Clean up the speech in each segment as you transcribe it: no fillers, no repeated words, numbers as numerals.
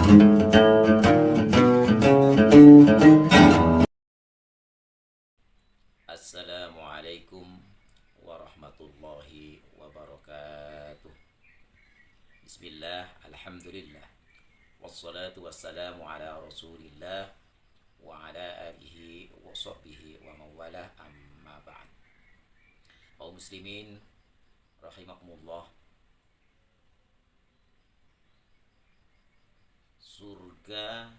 Assalamualaikum warahmatullahi wabarakatuh. Bismillah, alhamdulillah, wassalatu wassalamu ala rasulillah wa ala alihi wa sahbihi wa mawalah, amma ba'd. Kaum muslimin rahimakumullah, surga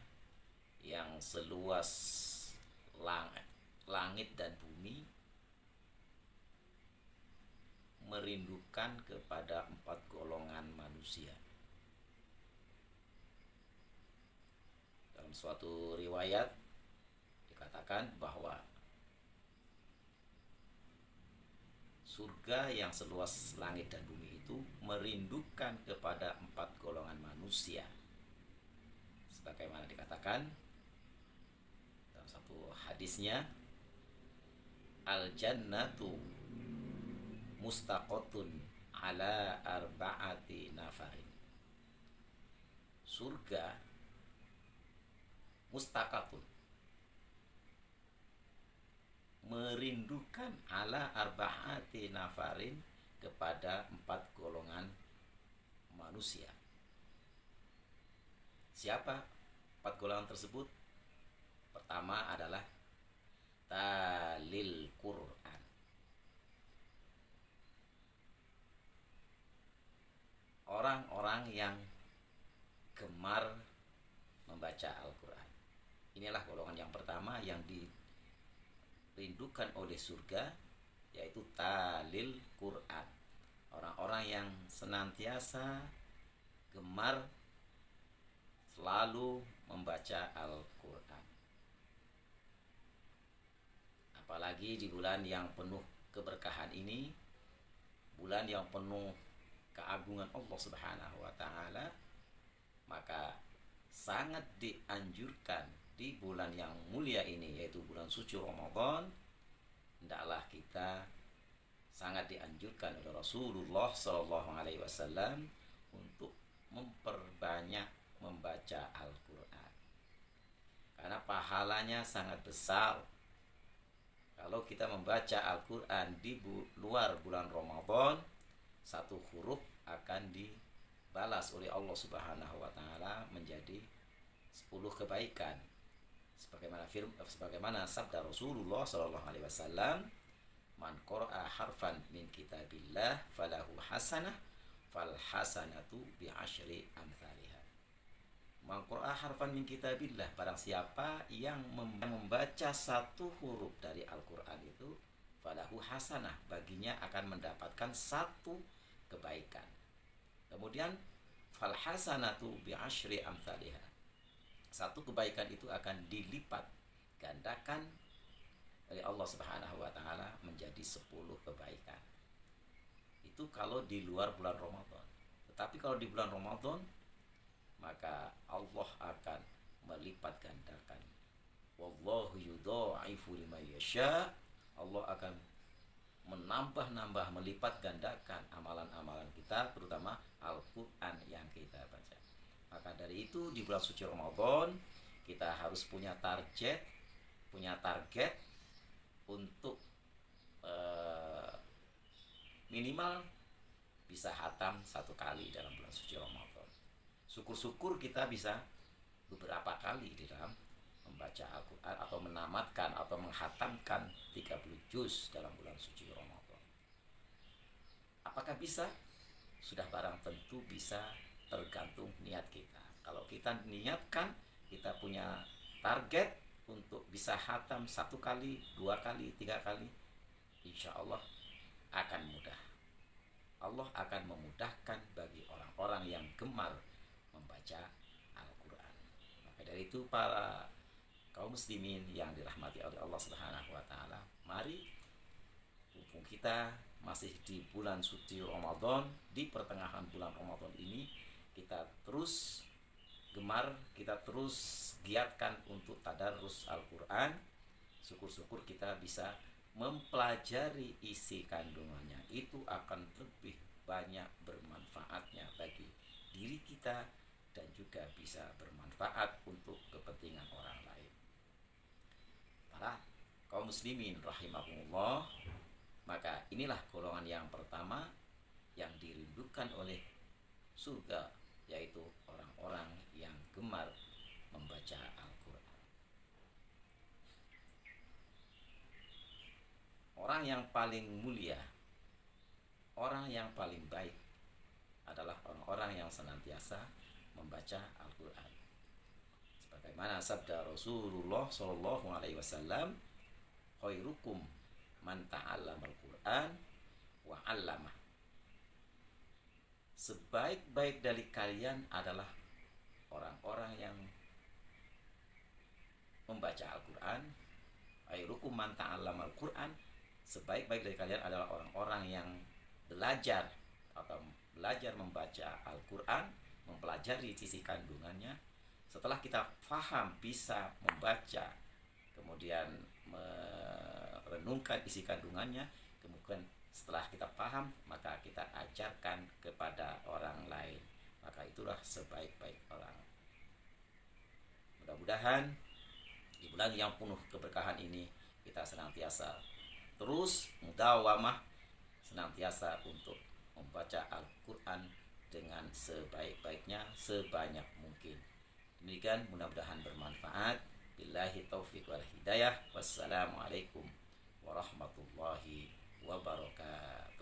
yang seluas langit dan bumi merindukan kepada 4 golongan manusia. Dalam suatu riwayat dikatakan bahwa surga yang seluas langit dan bumi itu merindukan kepada 4 golongan manusia, sebagaimana dikatakan dalam satu hadisnya, al-jannatu mustaqotun ala arba'ati nafarin. Surga mustaqatun, merindukan ala arba'ati nafarin, kepada 4 golongan manusia. Siapa 4 golongan tersebut? Pertama adalah talil Quran, orang-orang yang gemar membaca Al-Quran. Inilah golongan yang pertama yang dirindukan oleh surga, yaitu talil Quran, orang-orang yang senantiasa gemar selalu membaca Al-Quran. Apalagi di bulan yang penuh keberkahan ini, bulan yang penuh keagungan Allah Subhanahu wa taala, maka sangat dianjurkan di bulan yang mulia ini, yaitu bulan suci Ramadan, hendaklah kita sangat dianjurkan oleh Rasulullah SAW untuk memperbanyak membaca Al-Quran, karena pahalanya sangat besar. Kalau kita membaca Al-Quran di luar bulan Ramadan, 1 huruf akan dibalas oleh Allah Subhanahu wa taala menjadi 10 kebaikan. Sebagaimana sabda Rasulullah sallallahu alaihi wasallam, "Man qara'a harfan min kitabillah falahu hasanah fal hasanatu bi asyri amsalihha." Man qara'a harfan min kitabillah, barang siapa yang membaca 1 huruf dari Al-Quran itu, falahu hasanah, baginya akan mendapatkan 1 kebaikan. Kemudian fal hasanatu bi asyri amsalihha, 1 kebaikan itu akan dilipat gandakan oleh Allah Subhanahu wa taala menjadi 10 kebaikan. Itu kalau di luar bulan Ramadan. Tetapi kalau di bulan Ramadan, maka Allah akan melipat gandakan. Wallahu yudha'ifu liman yasha. Allah akan menambah-nambah, melipat gandakan amalan-amalan kita, terutama Al-Quran yang kita baca. Maka dari itu di bulan suci Ramadan kita harus punya target untuk minimal bisa hatam 1 kali dalam bulan suci Ramadan. Syukur-syukur kita bisa beberapa kali di dalam membaca Al-Quran atau menamatkan atau menghatamkan 30 juz dalam bulan suci Ramadan. Apakah bisa? Sudah barang tentu bisa, tergantung niat kita. Kalau kita niatkan, kita punya target untuk bisa hatam 1 kali, 2 kali, 3 kali, insya Allah akan mudah. Allah akan memudahkan bagi orang-orang yang gemar membaca Al-Quran. Maka dari itu para kaum muslimin yang dirahmati oleh Allah Subhanahu wa taala, mari mumpung kita masih di bulan suci Ramadan, di pertengahan bulan Ramadan ini, kita terus gemar, kita terus giatkan untuk tadarus Al-Quran. Syukur-syukur kita bisa mempelajari isi kandungannya. Itu akan lebih banyak bermanfaatnya bagi diri kita dan juga bisa bermanfaat untuk kepentingan orang lain. Para kaum muslimin rahimahumullah, maka inilah golongan yang pertama yang dirindukan oleh surga, yaitu orang-orang yang gemar membaca Al-Quran. Orang yang paling mulia, orang yang paling baik adalah orang-orang yang senantiasa membaca Al-Quran. Sebagaimana sabda Rasulullah SAW, khairukum man ta'allama Al-Quran wa 'allamah. Sebaik-baik dari kalian adalah orang-orang yang membaca Al-Quran. Khairukum man ta'allama Al-Quran. Sebaik-baik dari kalian adalah orang-orang yang belajar atau belajar membaca Al-Quran, mempelajari isi kandungannya. Setelah kita paham, bisa membaca, kemudian merenungkan isi kandungannya, kemudian setelah kita paham, maka kita ajarkan kepada orang lain. Maka itulah sebaik-baik orang. Mudah-mudahan di bulan yang penuh keberkahan ini kita senantiasa terus mudawamah, senantiasa untuk membaca Al-Quran dengan sebaik-baiknya, sebanyak mungkin. Demikian, mudah-mudahan bermanfaat. Billahi taufiq wal hidayah. Wassalamualaikum warahmatullahi wabarakatuh.